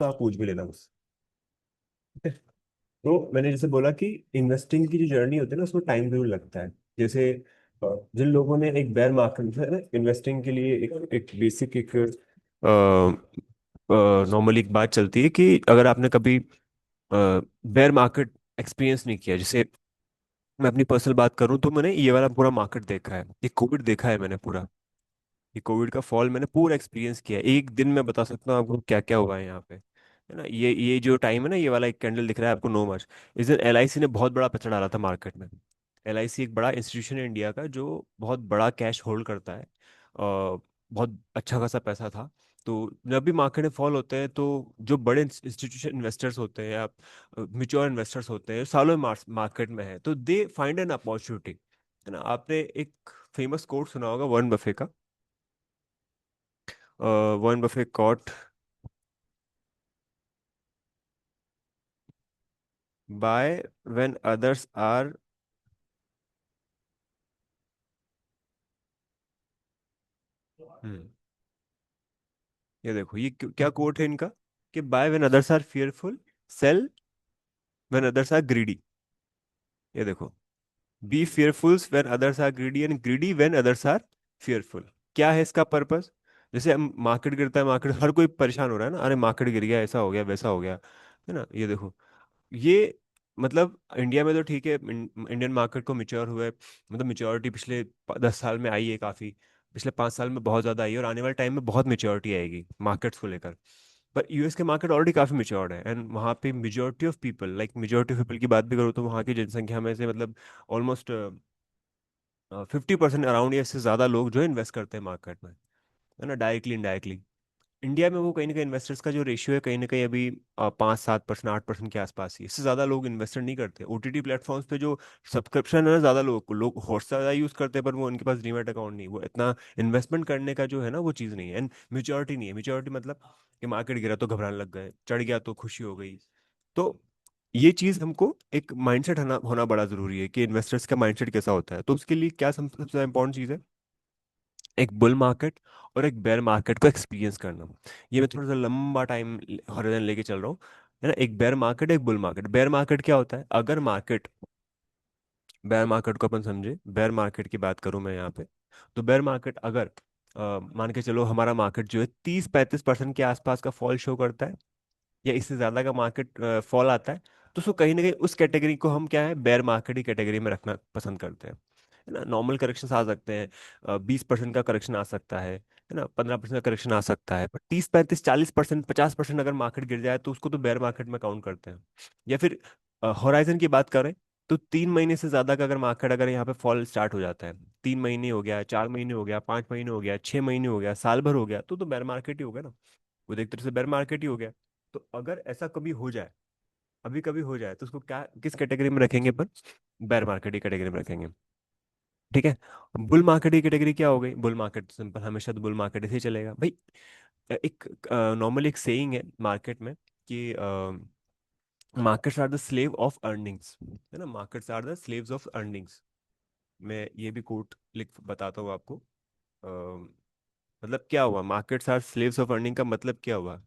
तो आप पूछ भी लेना मुझसे। तो मैंने जैसे बोला कि इन्वेस्टिंग की जो जर्नी होती है ना उसमें टाइम जरूर लगता है। जैसे जिन लोगों ने एक बेयर मार्केट है ना, इन्वेस्टिंग के लिए एक बेसिक एक नॉर्मली एक बात चलती है कि अगर आपने कभी बेयर मार्केट एक्सपीरियंस नहीं किया, जैसे मैं अपनी पर्सनल बात करूं तो मैंने ये वाला पूरा मार्केट देखा है, ये कोविड देखा है मैंने पूरा। ये कोविड का फॉल मैंने पूरा एक्सपीरियंस किया है। एक दिन में बता सकता हूँ आपको क्या क्या हुआ है यहाँ पे, है ना। ये जो टाइम है ना, ये वाला एक कैंडल दिख रहा है आपको 9 मार्च। इस दिन एलआईसी ने बहुत बड़ा पैसा डाला था मार्केट में। एलआईसी एक बड़ा इंस्टीट्यूशन है इंडिया का जो बहुत बड़ा कैश होल्ड करता है, और बहुत अच्छा खासा पैसा था। तो जब भी मार्केट में फॉल होते हैं तो जो बड़े इंस्टीट्यूशन इन्वेस्टर्स होते हैं या मिच्योर इन्वेस्टर्स होते हैं, सालों मार्केट में है, तो दे फाइंड एन अपॉर्चुनिटी, है ना। आपने एक फेमस कोट सुना होगा वॉरेन बफे का। Warren Buffett quote buy when others are. हम्म, ये देखो ये क्या कोट है इनका, कि buy when others are fearful, sell when others are greedy. ये देखो, be fearful when others are greedy and greedy when others are fearful। क्या है इसका पर्पस? जैसे हम मार्केट गिरता है, मार्केट हर कोई परेशान हो रहा है ना, अरे मार्केट गिर गया, ऐसा हो गया वैसा हो गया, है ना। ये देखो, ये मतलब इंडिया में तो ठीक है, इंडियन मार्केट को मिच्योर हुए, मतलब मिच्योरिटी पिछले 10 साल में आई है काफ़ी। पिछले 5 साल में बहुत ज़्यादा आई है और आने वाले टाइम में बहुत मिच्योरिटी आएगी मार्केट्स को लेकर। पर यूएस के मार्केट ऑलरेडी काफ़ी मिच्योर्ड है, एंड वहाँ पे majority of people, like majority of people की बात भी करूँ तो वहाँ की जनसंख्या में से मतलब ऑलमोस्ट 50% अराउंड या इससे ज़्यादा लोग जो इन्वेस्ट करते हैं मार्केट में, है ना, डायरेक्टली इनडायरेक्टली। इंडिया में वो कहीं ना कहीं इन्वेस्टर्स का जो रेशियो है कहीं ना कहीं अभी 5-7%, 8% के आसपास ही, इससे ज़्यादा लोग इन्वेस्टर नहीं करते। ओटीटी प्लेटफॉर्म्स पे जो सब्सक्रिप्शन है ना, ज़्यादा लोग हॉटस्टार ज़्यादा यूज़ करते हैं, पर वो उनके पास डीमैट अकाउंट नहीं, वो इतना इन्वेस्टमेंट करने का जो है ना वो चीज़ नहीं है, एंड मेच्योरिटी नहीं है। मेच्योरिटी मतलब कि मार्केट गिरा तो घबराने लग गए, चढ़ गया तो खुशी हो गई। तो ये चीज़ हमको एक माइंडसेट होना होना बड़ा ज़रूरी है कि इन्वेस्टर्स का माइंडसेट कैसा होता है। तो उसके लिए क्या सबसे इंपॉर्टेंट चीज़ है, एक बुल मार्केट और एक बेयर मार्केट को एक्सपीरियंस करना। ये मैं थोड़ा सा लंबा टाइम हॉरिजन लेके चल रहा हूँ, है ना। एक बेयर मार्केट, एक बुल मार्केट। बेयर मार्केट क्या होता है, अगर मार्केट, बेयर मार्केट को अपन समझे, बेयर मार्केट की बात करूं मैं यहाँ पे, तो बेयर मार्केट अगर मान के चलो हमारा मार्केट जो है 30-35% के आसपास का फॉल शो करता है, या इससे ज्यादा का मार्केट फॉल आता है, तो उसको कहीं ना कहीं उस कैटेगरी को हम क्या है, बेयर मार्केट की कैटेगरी में रखना पसंद करते हैं, है ना। नॉर्मल करेक्शन आ सकते हैं, 20% का करेक्शन आ सकता है ना, 15% का करेक्शन आ सकता है, पर 30-35-40%, 50% अगर मार्केट गिर जाए तो उसको तो बेयर मार्केट में काउंट करते हैं। या फिर होराइजन की बात करें तो 3 महीने से ज्यादा का अगर मार्केट, अगर यहाँ पे फॉल स्टार्ट हो जाता है, 3 महीने हो गया, 4 महीने हो गया, 5 महीने हो गया, 6 महीने हो गया, साल भर हो गया, तो बेयर मार्केट ही हो गया ना। वो तो एक तरह से बेयर मार्केट ही हो गया। तो अगर ऐसा कभी हो जाए, अभी कभी हो जाए, तो उसको क्या, किस कैटेगरी में रखेंगे अपन, बेयर मार्केट की कैटेगरी में रखेंगे, ठीक है। बुल मार्केट की कैटेगरी क्या हो गई, बुल मार्केट सिंपल, हमेशा तो बुल मार्केट ऐसे ही चलेगा भाई। एक नॉर्मली एक सेइंग है मार्केट में कि markets are the slave of earnings, है ना, markets are the slaves of earnings. मैं ये भी कोट लिख बताता हूँ आपको। मतलब क्या हुआ, markets are slaves of earning का मतलब क्या हुआ,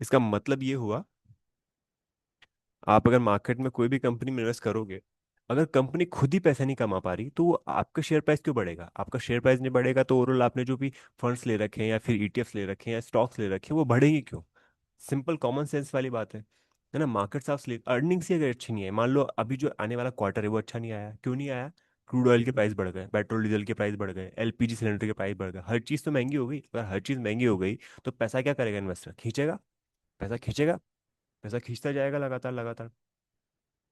इसका मतलब ये हुआ, आप अगर मार्केट में कोई भी कंपनी में इन्वेस्ट करोगे, अगर कंपनी खुद ही पैसा नहीं कमा पा रही तो वो आपका शेयर प्राइस क्यों बढ़ेगा? आपका शेयर प्राइस नहीं बढ़ेगा तो ओवरऑल आपने जो भी फंड्स ले रखे हैं या फिर ईटीएफ्स ले रखे हैं या स्टॉक्स ले रखे हैं वो बढ़ेंगे क्यों? सिंपल कॉमन सेंस वाली बात है ना। मार्केट्स ऑफ स्लीप, अर्निंग्स ही अगर अच्छी नहीं है, मान लो अभी जो आने वाला क्वार्टर है वो अच्छा नहीं आया, क्यों नहीं आया? क्रूड ऑयल के प्राइस बढ़ गए, पेट्रोल डीजल के प्राइस बढ़ गए, एलपीजी सिलेंडर के प्राइस बढ़ गए, हर चीज़ तो महंगी हो गई। अगर हर चीज़ महंगी हो गई तो पैसा क्या करेगा इन्वेस्टर, खींचेगा, पैसा खींचेगा, पैसा खींचता जाएगा लगातार लगातार।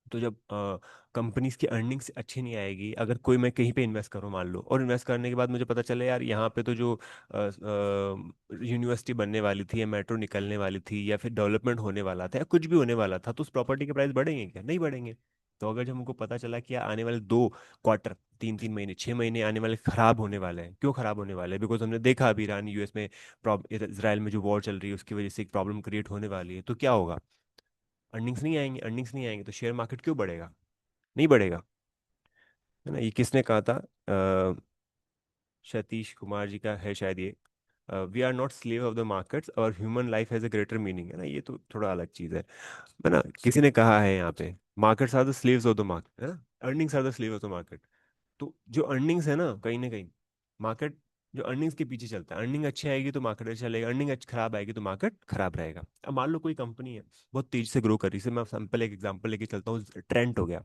तो जब कंपनीज की अर्निंग्स अच्छी नहीं आएगी, अगर कोई, मैं कहीं पे इन्वेस्ट करूं मान लो, और इन्वेस्ट करने के बाद मुझे पता चले यार यहाँ पे तो जो यूनिवर्सिटी बनने वाली थी या मेट्रो निकलने वाली थी या फिर डेवलपमेंट होने वाला था या कुछ भी होने वाला था, तो उस प्रॉपर्टी के प्राइस बढ़ेंगे क्या? नहीं बढ़ेंगे। तो अगर जब हमको पता चला कि यार आने वाले 2 क्वार्टर, 3-3 महीने, 6 महीने आने वाले खराब होने वाले हैं, क्यों खराब होने वाले हैं? बिकॉज हमने देखा अभी ईरान यूएस में, इसराइल में जो वॉर चल रही है उसकी वजह से एक प्रॉब्लम क्रिएट होने वाली है, तो क्या होगा? अर्निंग्स नहीं आएंगे, अर्निंग्स नहीं आएंगे तो शेयर मार्केट क्यों बढ़ेगा? नहीं बढ़ेगा, है ना। ये किसने कहा था? सतीश कुमार जी का है शायद ये we are not slave of the markets और human life has a greater meaning, है ना, ये तो थोड़ा अलग चीज़ है ना। किसी ने कहा है यहाँ पे markets are the slaves of the market, है ना, earnings are the slave of the market. तो जो अर्निंग्स है ना, कहीं ना कहीं मार्केट जो अर्निंग्स के पीछे चलता है, अर्निंग अच्छी आएगी तो मार्केट अच्छा चलेगा, अर्निंग खराब आएगी तो मार्केट खराब रहेगा। अब मान लो कोई कंपनी है बहुत तेजी से ग्रो कर रही है, जैसे मैं सिंपल एक एग्जांपल लेके चलता हूँ, ट्रेंड हो गया,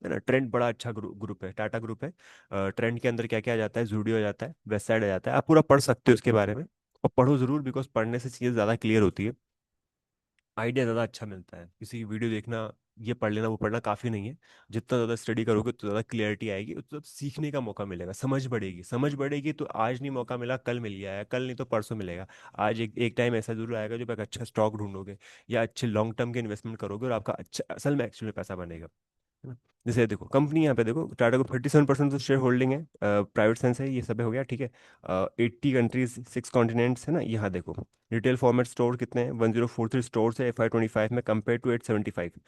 है ना। ट्रेंड बड़ा अच्छा ग्रुप है, टाटा ग्रुप है। ट्रेंड के अंदर क्या क्या आ जाता है, जूडियो आ जाता है, वेस्ट साइड आ जाता है, आप पूरा पढ़ सकते हो उसके बारे में। और पढ़ो जरूर, बिकॉज पढ़ने से चीज़ें ज़्यादा क्लियर होती है, आइडिया ज़्यादा अच्छा मिलता है। किसी की वीडियो देखना, ये पढ़ लेना वो पढ़ना काफ़ी नहीं है। जितना ज़्यादा स्टडी करोगे उतना ज़्यादा क्लियरिटी आएगी, उतना सीखने का मौका मिलेगा, समझ बढ़ेगी, समझ बढ़ेगी तो आज नहीं मौका मिला कल मिल गया है, कल नहीं तो परसों मिलेगा। आज एक टाइम ऐसा जरूर आएगा जब एक अच्छा स्टॉक ढूंढोगे या अच्छे लॉन्ग टर्म के इन्वेस्टमेंट करोगे और आपका अच्छा असल में एक्चुअली पैसा बनेगा, है ना। जैसे देखो कंपनी, यहाँ पे देखो टाटा को 37% तो शेयर होल्डिंग है, प्राइवेट सेंस है, ये सब हो गया, ठीक है। 80 कंट्रीज, 6 कॉन्टिनेंट्स, है ना। यहाँ देखो रिटेल फॉर्मेट स्टोर कितने हैं, 1043 स्टोर्स है FY 25 में, कंपेयर टू 875।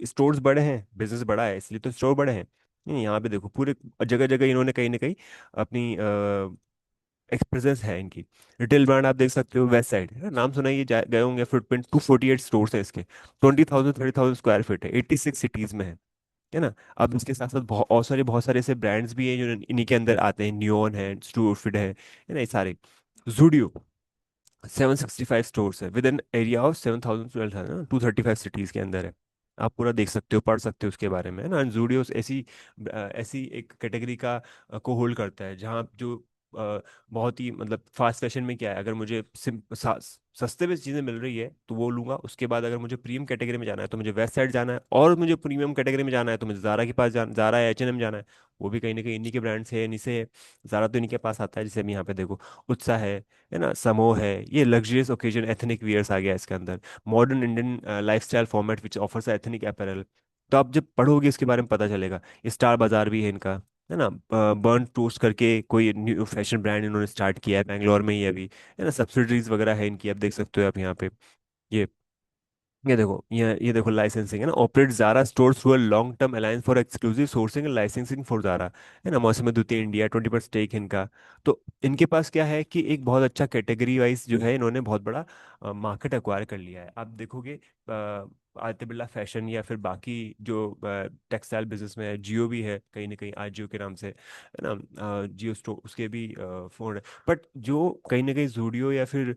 स्टोर्स बड़े हैं, बिजनेस बड़ा है, इसलिए तो स्टोर बड़े हैं। यहाँ पे देखो पूरे जगह जगह इन्होंने कहीं ना कहीं अपनी एक्सप्रेजेंस है इनकी। रिटेल ब्रांड आप देख सकते हो, वेस्ट साइड, है ना, नाम सुना ही है, गए होंगे, फुटप्रिंट 248 स्टोर्स है इसके, 20,000 30,000 स्क्वायर फीट है, 86 सिटीज में है ना। अब इसके साथ साथ बहुत सारे ऐसे ब्रांड्स भी हैं जो इन्हीं के अंदर आते हैं, नियोन है, स्टूरफिट है ना, ये सारे। जूडियो 765 स्टोर्स है with an area of 7,000 12,000, 235 cities के अंदर है। आप पूरा देख सकते हो, पढ़ सकते हो उसके बारे में, है ना। जूडियोस ऐसी ऐसी एक कैटेगरी का को होल्ड करता है जहाँ जो बहुत ही मतलब फास्ट फैशन में क्या है, अगर मुझे सस्ते में चीज़ें मिल रही है तो वो लूंगा, उसके बाद अगर मुझे प्रीमियम कैटेगरी में जाना है तो मुझे वेस्ट साइड जाना है, और मुझे प्रीमियम कैटेगरी में जाना है तो मुझे जारा के पास जाना, जारा H&M जाना है। वो भी कहीं ना कहीं इन्हीं के ब्रांड से है, इन्हीं से है। जारा तो इन्हीं के पास आता है, जैसे अभी यहाँ पे देखो उत्साह है ना, समो है, ये लग्जरियस ओकेजन एथनिक वियर्स आ गया इसके अंदर। Modern Indian lifestyle format which offers ethnic apparel. तो आप जब पढ़ोगे इसके बारे में पता चलेगा। स्टार बाजार भी है इनका, है ना। बर्न टोस्ट करके कोई न्यू फैशन ब्रांड इन्होंने स्टार्ट किया है बैंगलोर में ही अभी, है ना। सब्सिडरीज वगैरह है इनकी, आप देख सकते हो आप यहाँ पे। ये ये देखो, ये देखो लाइसेंसिंग, है ना, operate Zara store through a long term alliance for exclusive sourcing and licensing for Zara, है ना। मौसम द्वितीय इंडिया 20% स्टेक इनका। तो इनके पास क्या है कि एक बहुत अच्छा कैटेगरी वाइज जो है, इन्होंने बहुत बड़ा मार्केट एक्वायर कर लिया है। आप देखोगे आदित्य बिरला फैशन या फिर बाकी जो टेक्सटाइल बिजनेस में है, जियो भी है कहीं ना कहीं, आज जियो के नाम से, है ना। जियो स्टोर उसके भी फोन है। बट जो कहीं ना कहीं जूडियो या फिर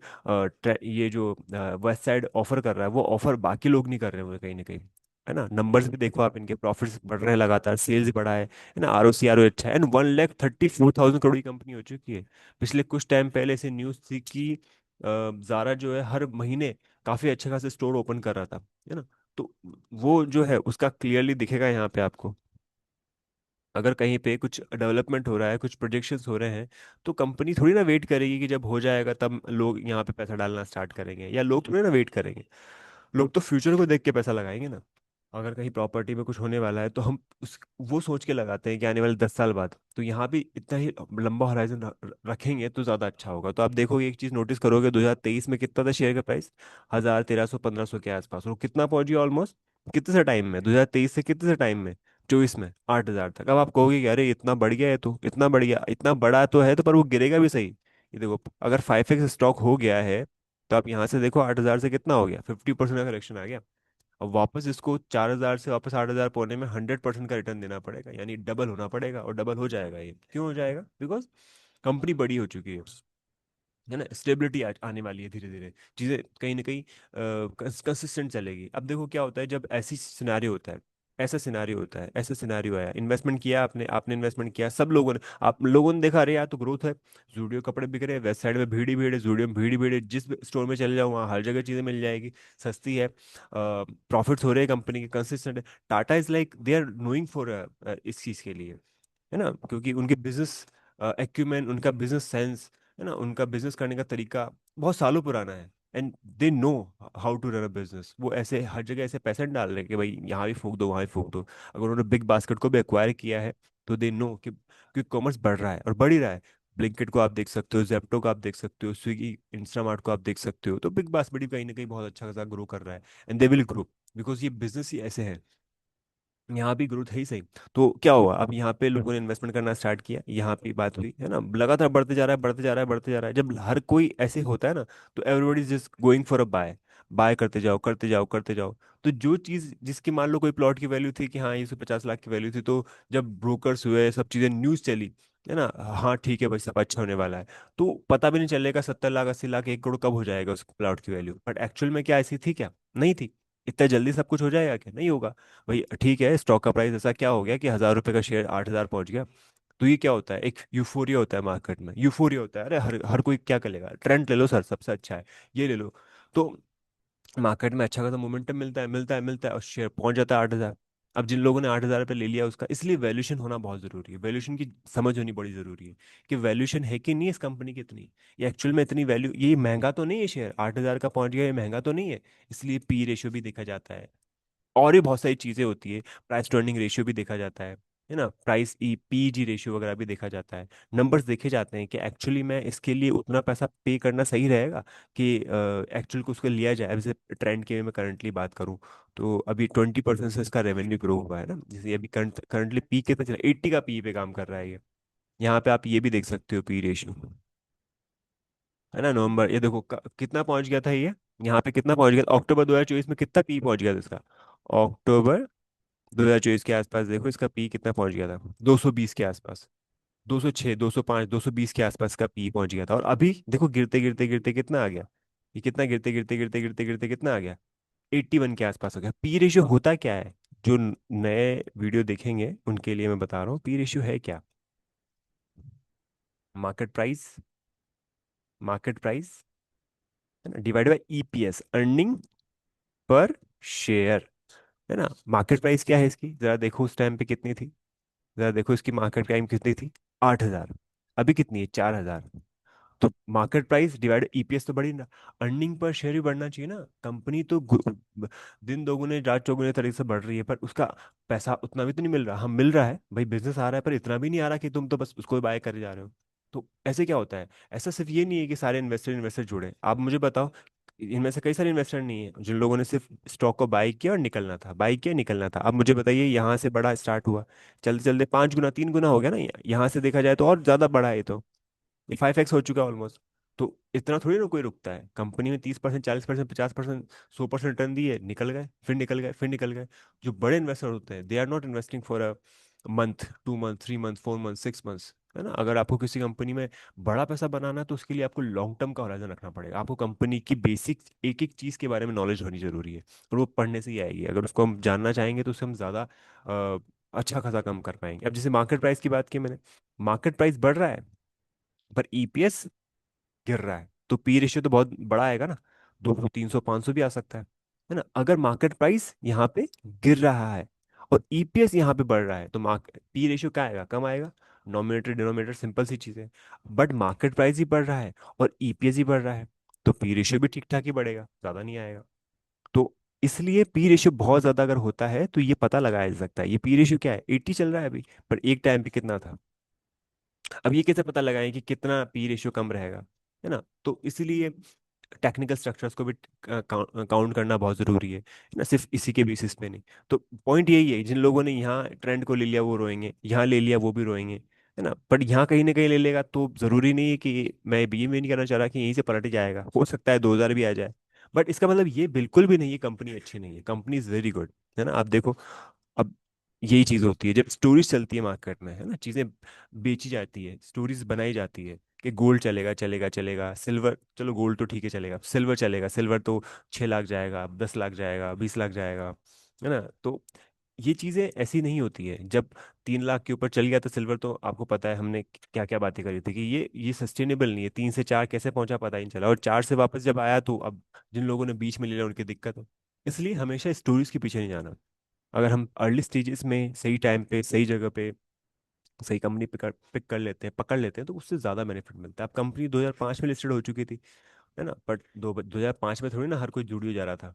ये जो वेस्ट साइड ऑफर कर रहा है, वो ऑफर बाकी लोग नहीं कर रहे होंगे कहीं ना कहीं, है ना। नंबर्स भी देखो आप, इनके प्रॉफिट्स बढ़ रहे हैं लगातार, सेल्स बढ़ा है ना, ROCRO अच्छा है, एंड 1,34,000 करोड़ की कंपनी हो चुकी है। पिछले कुछ टाइम पहले से न्यूज़ थी कि जारा जो है हर महीने काफी अच्छे खासे स्टोर ओपन कर रहा था, है ना। तो वो जो है उसका क्लियरली दिखेगा यहाँ पे आपको। अगर कहीं पे कुछ डेवलपमेंट हो रहा है, कुछ प्रोजेक्शंस हो रहे हैं, तो कंपनी थोड़ी ना वेट करेगी कि जब हो जाएगा तब लोग यहाँ पे पैसा डालना स्टार्ट करेंगे, या लोग थोड़ी ना वेट करेंगे। लोग तो फ्यूचर को देख के पैसा लगाएंगे ना। अगर कहीं प्रॉपर्टी में कुछ होने वाला है तो हम उस वो सोच के लगाते हैं कि आने वाले 10 साल बाद, तो यहाँ भी इतना ही लंबा होराइजन रखेंगे तो ज़्यादा अच्छा होगा। तो आप देखोगे, एक चीज़ नोटिस करोगे, 2023 में कितना था शेयर का प्राइस, 1,000, 1,300, 1,500 के आसपास, और कितना पहुंच गया ऑलमोस्ट, कितने से टाइम में, 2023 से कितने से टाइम में, 24 में 8,000 तक। अब आप कहोगे कि अरे इतना बढ़ गया है, तो इतना बढ़ गया, इतना बड़ा तो है तो, पर वो गिरेगा भी सही। ये देखो, अगर 5x स्टॉक हो गया है तो आप यहाँ से देखो 8,000 से कितना हो गया, 50% का करेक्शन आ गया। अब वापस इसको 4,000 से वापस 8,000 पौने में 100% का रिटर्न देना पड़ेगा, यानी डबल होना पड़ेगा, और डबल हो जाएगा। ये क्यों हो जाएगा, बिकॉज कंपनी बड़ी हो चुकी है ना, स्टेबिलिटी आने वाली है धीरे धीरे, चीज़ें कहीं ना कहीं कंसिस्टेंट चलेगी। अब देखो क्या होता है जब ऐसी सिनारियो होता है, ऐसा सिनारियो होता है, ऐसा सिनारियो आया, इन्वेस्टमेंट किया आपने, आपने इन्वेस्टमेंट किया, सब लोगों ने, आप लोगों ने देखा, अरे यार तो ग्रोथ है, जूडियो कपड़े बिक रहे हैं, वेस्ट साइड में भीड़ ही भीड़ है, जूडियो में भीड़ ही भीड़ है, जिस स्टोर में चले जाओ वहाँ हर जगह चीज़ें मिल जाएगी, सस्ती है, प्रॉफिट्स हो रहे हैं कंपनी के, कंसिस्टेंट है। Tata is like they are knowing for इस चीज़ के लिए, है ना, क्योंकि उनके बिजनेस एक्यूमेन, उनका बिजनेस सेंस, है ना, उनका बिजनेस करने का तरीका बहुत सालों पुराना है। And they know how to run a business. वो ऐसे हर जगह ऐसे पैसे नहीं डाल रहे कि भाई यहाँ भी फूक दो वहाँ भी फूक दो। अगर उन्होंने बिग बास्केट को भी एक्वायर किया है तो दे नो कि कॉमर्स बढ़ रहा है और बढ़ ही रहा है। ब्लिंकिट को आप देख सकते हो, जेप्टो को आप देख सकते हो, स्विगी इंस्टामार्ट को आप देख सकते हो, तो बिग बास्केट भी कहीं ना कहीं बहुत अच्छा खासा ग्रो कर रहा है, and they will grow, because ये बिजनेस ही ऐसे है। यहाँ भी ग्रोथ है ही सही। तो क्या हुआ, अब यहाँ पे लोगों ने इन्वेस्टमेंट करना स्टार्ट किया, यहाँ पे बात हुई है ना, लगातार बढ़ते जा रहा है, बढ़ते जा रहा है, बढ़ते जा रहा है। जब हर कोई ऐसे होता है ना, तो everybody is just going for a buy. Buy करते जाओ, करते जाओ, करते जाओ। तो जो चीज़ जिसकी मान लो कोई प्लॉट की वैल्यू थी कि हाँ ये 50 लाख की वैल्यू थी, तो जब ब्रोकर्स हुए, सब चीज़ें न्यूज़ चली, है ना, हाँ ठीक है भाई सब अच्छा होने वाला है, तो पता भी नहीं चलेगा 70 लाख, 80 लाख, 1 करोड़ कब हो जाएगा उस प्लॉट की वैल्यू। बट एक्चुअल में क्या ऐसी थी क्या? नहीं थी। इतना जल्दी सब कुछ हो जाएगा क्या? नहीं होगा। भाई ठीक है, स्टॉक का प्राइस ऐसा क्या हो गया कि 1,000 रुपए का शेयर 8,000 पहुंच गया। तो ये क्या होता है, एक यूफोरिया होता है मार्केट में, यूफोरिया होता है, अरे हर हर कोई क्या करेगा, ट्रेंड ले लो सर सबसे अच्छा है, ये ले लो। तो मार्केट में अच्छा खासा मोमेंटम मिलता है, मिलता है, मिलता है, और शेयर पहुंच जाता है 8,000। अब जिन लोगों ने 8,000 रुपये ले लिया उसका, इसलिए वैल्यूशन होना बहुत जरूरी है, वैल्यूशन की समझ होनी बड़ी जरूरी है कि वैल्यूशन है कि नहीं इस कंपनी की इतनी, ये एक्चुअल में इतनी वैल्यू, ये महंगा तो नहीं है शेयर, 8,000 का पहुंच गया, ये महंगा तो नहीं है। इसलिए पी रेशियो भी देखा जाता है, और भी बहुत सारी चीजें होती है। प्राइस टू अर्निंग रेशियो भी देखा जाता है ना, price E P G ratio वगैरह भी देखा जाता है। नंबर्स देखे जाते हैं कि एक्चुअली मैं इसके लिए उतना पैसा पे करना सही रहेगा कि एक्चुअल को उसको लिया जाए। अब जैसे ट्रेंड की मैं करंटली बात करूं, तो अभी 20% से इसका रेवेन्यू ग्रो हुआ है ना, जैसे अभी करंटली पी कितना चला, 80 का पी पे काम कर रहा है ये। यहाँ पे आप ये भी देख सकते हो पी रेशियो, है ना, नवंबर, ये देखो कितना पहुंच गया था ये, यहाँ पे कितना पहुंच गया था? अक्टूबर 2024 में कितना पी पहुंच गया था इसका? अक्टूबर 2024 के आसपास देखो इसका पी कितना पहुंच गया था, 220 के आसपास, 206, 205, 220 के आसपास का पी पहुंच गया था। और अभी देखो गिरते गिरते गिरते कितना आ गया, ये कितना गिरते गिरते गिरते गिरते गिरते कितना आ गया, 81 के आसपास हो गया। पी रेशियो होता क्या है? जो नए वीडियो देखेंगे उनके लिए मैं बता रहा हूँ, पी रेशियो है क्या? मार्केट प्राइस, मार्केट प्राइस है ना, divide by EPS, earning per share, है ना। मार्केट प्राइस क्या है इसकी, जरा देखो उस टाइम पे कितनी थी, जरा देखो इसकी मार्केट प्राइस कितनी थी, 8,000। अभी कितनी है, 4,000। तो मार्केट प्राइस डिवाइड ईपीएस तो बढ़ी ना, अर्निंग पर शेयर भी बढ़ना चाहिए ना। कंपनी तो दिन दोगुने रात चौगुने तरीके से बढ़ रही है, पर उसका पैसा उतना भी तो नहीं मिल रहा। हम मिल रहा है भाई, बिजनेस आ रहा है, पर इतना भी नहीं आ रहा कि तुम तो बस उसको बाय करे जा रहे हो। तो ऐसे क्या होता है? ऐसा सिर्फ ये नहीं है कि सारे इन्वेस्टर इन्वेस्टर जुड़े। आप मुझे बताओ, इनमें से कई सारे इन्वेस्टर नहीं है जिन लोगों ने सिर्फ स्टॉक को बाई किया और निकलना था, बाई किया निकलना था। अब मुझे बताइए, यहाँ से बड़ा स्टार्ट हुआ, चलते चलते 5 गुना 3 गुना हो गया ना, यहाँ से देखा जाए तो और ज्यादा बड़ा है ये तो, ये 5x हो चुका है ऑलमोस्ट। तो इतना थोड़ी ना कोई रुकता है, कंपनी में 30%, 40%, 50%, 100% रिटर्न दिए, निकल गए, फिर निकल गए, फिर निकल गए। जो बड़े इन्वेस्टर होते हैं, they are not investing for a month, 2 month, 3 month, 4 month, 6 months, है ना। अगर आपको किसी कंपनी में बड़ा पैसा बनाना है तो उसके लिए आपको लॉन्ग टर्म का होराइजन रखना पड़ेगा, आपको कंपनी की बेसिक एक एक चीज़ के बारे में नॉलेज होनी जरूरी है, और वो पढ़ने से ही आएगी। अगर उसको हम जानना चाहेंगे तो उससे हम ज़्यादा अच्छा खासा कम कर पाएंगे। अब जैसे मार्केट प्राइस की बात की मैंने, मार्केट प्राइस बढ़ रहा है पर ईपीएस गिर रहा है, तो पी रेशियो तो बहुत बड़ा आएगा ना, 200, 300, 500 भी आ सकता है ना। अगर मार्केट प्राइस यहाँ पे गिर रहा है और ईपीएस यहाँ पे बढ़ रहा है, तो मार्केट पी रेशियो क्या आएगा? कम आएगा। नॉमिनेटर डिनोमिनेटर सिंपल सी चीज़ है। बट मार्केट प्राइस ही बढ़ रहा है और ईपीएस ही बढ़ रहा है, तो पी रेशियो भी ठीक ठाक ही बढ़ेगा, ज़्यादा नहीं आएगा। तो इसलिए पी रेशियो बहुत ज़्यादा अगर होता है तो ये पता लगाया जा सकता है। ये पी रेशियो क्या है, 80 चल रहा है अभी, पर एक टाइम पे कितना था। अब ये कैसे पता लगाएं कि कितना पी रेशियो कम रहेगा, है ना। तो इसीलिए टेक्निकल स्ट्रक्चर्स को भी काउंट करना बहुत ज़रूरी है ना, सिर्फ इसी के बेसिस पे नहीं। तो पॉइंट यही है, जिन लोगों ने यहाँ ट्रेंड को ले लिया वो रोएंगे, यहाँ ले लिया वो भी रोएंगे, है ना। बट यहाँ कहीं ना कहीं ले लेगा तो ज़रूरी नहीं है कि मैं भी ये नहीं कहना चाह रहा कि यहीं से पलट जाएगा, हो सकता है 2,000 भी आ जाए। बट इसका मतलब ये बिल्कुल भी नहीं है कंपनी अच्छी नहीं है, कंपनी इज़ वेरी गुड, है ना। आप देखो, अब यही चीज होती है जब स्टोरीज चलती है मार्केट में, है ना, चीजें बेची जाती है, स्टोरीज बनाई जाती है कि गोल्ड चलेगा, चलेगा, चलेगा, सिल्वर, चलो गोल्ड तो ठीक है चलेगा, सिल्वर चलेगा, सिल्वर तो 6 लाख जाएगा, 10 लाख जाएगा, 20 लाख जाएगा, है ना। तो ये चीजें ऐसी नहीं होती है। जब 3 लाख के ऊपर चल गया था सिल्वर, तो आपको पता है हमने क्या क्या बातें करी थी कि ये सस्टेनेबल नहीं है, 3 से 4 कैसे पहुंचा पता ही नहीं चला, और 4 से वापस जब आया तो अब जिन लोगों ने बीच में ले लिया उनकी दिक्कत हो। इसलिए हमेशा स्टोरीज के पीछे नहीं जाना। अगर हम अर्ली स्टेजेस में सही टाइम पे सही जगह पे सही कंपनी पिक कर लेते हैं, पकड़ लेते हैं, तो उससे ज़्यादा बेनिफिट मिलता है। अब कंपनी 2005 में लिस्टेड हो चुकी थी, है ना, बट 2005 में थोड़ी ना हर कोई जूडियो जा रहा था,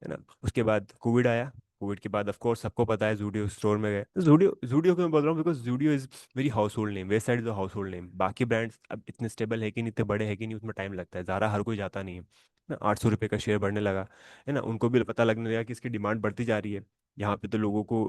है ना। उसके बाद कोविड आया, कोविड के बाद ऑफ कोर्स सबको पता है जूडियो स्टोर में गए, तो जूडियो जूडियो को मैं बोल रहा हूँ because Zudio is very house hold name, west side is house hold name. बाकी ब्रांड्स अब इतने स्टेबल है कि नहीं, इतने बड़े है कि नहीं, उसमें टाइम लगता है, ज़ारा हर कोई जाता नहीं है ना। 800 रुपये का शेयर बढ़ने लगा, है ना, उनको भी पता लगने लगा कि इसकी डिमांड बढ़ती जा रही है। यहाँ पे तो लोगों को